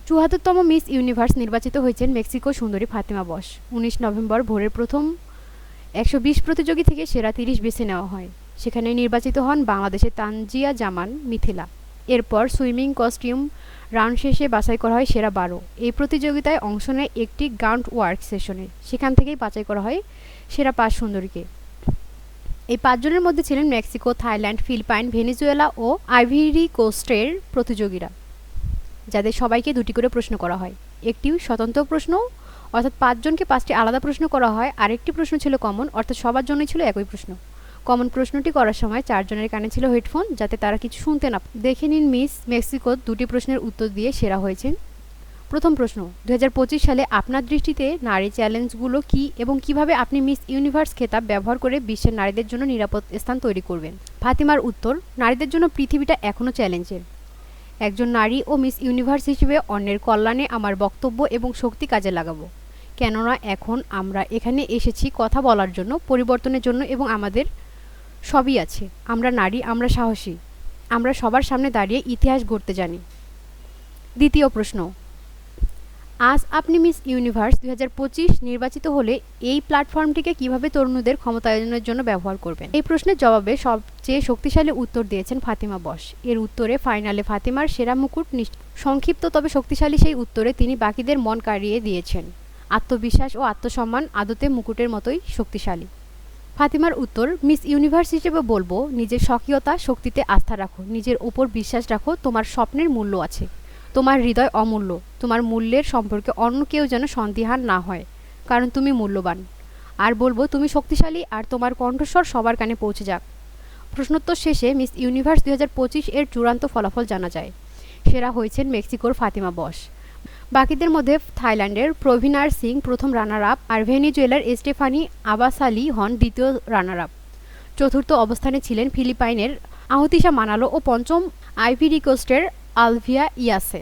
৭৪তম miss universe নির্বাচিত হয়েছেন Mexico সুন্দরী ফাতেমা বশ। ১৯ নভেম্বর ভোরের প্রথম ১২০ প্রতিযোগী থেকে সেরা ৩০ বেছে নেওয়া হয়। সেখানে নির্বাচিত হন বাংলাদেশের তানজিয়া জামান মিথিলা। এরপর সুইমিং কস্টিউম রাউন্ড শেষে বাছাই করা হয় সেরা ১২। এই প্রতিযোগিতায় অংশ নেয় একটি গাউন্ড ওয়ার্ক সেশনে। সেখান থেকেই বাছাই করা হয় সেরা ৫ সুন্দরীকে। এই ৫ জনের মধ্যে ছিলেন মেক্সিকো, থাইল্যান্ড, ফিলিপাইন, ভেনেজুয়েলা ও আইভরি কোস্টের প্রতিযোগীরা, যাদের সবাইকে ২টি করে প্রশ্ন করা হয়। একটি স্বতন্ত্র প্রশ্ন, অর্থাৎ ৫ জনকে ৫টি আলাদা প্রশ্ন করা হয়। আরেকটি প্রশ্ন ছিল কমন, অর্থাৎ সবার জন্যই ছিল একই প্রশ্ন। কমন প্রশ্নটি করার সময় ৪ জনের কানে ছিল হেডফোন, যাতে তারা কিছু শুনতে না পায়। দেখে নিন মিস মেক্সিকো ২টি প্রশ্নের উত্তর দিয়ে সেরা হয়েছেন। প্রথম প্রশ্ন, ২০২৫ সালে আপনার দৃষ্টিতে নারী চ্যালেঞ্জগুলো কী এবং কিভাবে আপনি মিস ইউনিভার্স খেতাব ব্যবহার করে বিশ্বের নারীদের জন্য নিরাপদ স্থান তৈরি করবেন? ফাতিমার উত্তর, নারীদের জন্য পৃথিবীটা এখনও চ্যালেঞ্জের। একজন নারী ও মিস ইউনিভার্স হিসেবে অন্যের কল্যাণে আমার বক্তব্য এবং শক্তি কাজে লাগাবো, কেননা এখন আমরা এখানে এসেছি কথা বলার জন্য, পরিবর্তনের জন্য, এবং আমাদের সবই আছে। আমরা নারী, আমরা সাহসী, আমরা সবার সামনে দাঁড়িয়ে ইতিহাস গড়তে জানি। দ্বিতীয় প্রশ্ন, আজ আপনি মিস ইউনিভার্স ২০২৫ নির্বাচিত হলে এই প্ল্যাটফর্মটিকে কিভাবে তরুণদের ক্ষমতায়নের জন্য ব্যবহার করবেন? এই প্রশ্নের জবাবে সবচেয়ে শক্তিশালী উত্তর দিয়েছেন ফাতিমা বশ। এর উত্তরে ফাইনালে ফাতিমার সেরা মুকুট সংক্ষিপ্ত তবে শক্তিশালী সেই উত্তরে তিনি বাকিদের মন কাড়িয়ে দিয়েছেন। আত্মবিশ্বাস ও আত্মসম্মান আদতে মুকুটের মতোই শক্তিশালী। ফাতিমার উত্তর, মিস ইউনিভার্স হিসেবে বলবো, নিজের স্বকীয়তা শক্তিতে আস্থা রাখো, নিজের ওপর বিশ্বাস রাখো। তোমার স্বপ্নের মূল্য আছে, তোমার হৃদয় অমূল্য। তোমার মূল্যের সম্পর্কে অন্য কেউ যেন সন্দিহান না হয়, কারণ তুমি মূল্যবান। আর বলবো, তুমি শক্তিশালী, আর তোমার কণ্ঠস্বর সবার কানে পৌঁছে যাক। প্রশ্নোত্তর শেষে মিস ইউনিভার্স ২০২৫ এর চূড়ান্ত ফলাফল জানা যায়। সেরা হয়েছেন মেক্সিকোর ফাতিমা বশ। বাকিদের মধ্যে থাইল্যান্ডের প্রভিনার সিং প্রথম রানার আপ, আর ভেনেজুয়েলার স্টেফানি আবাসালি হন দ্বিতীয় রানার আপ। চতুর্থ অবস্থানে ছিলেন ফিলিপাইনের আহতিশা মানালো ও পঞ্চম আইভরি কোস্টের আলভিয়া ইয়াসে।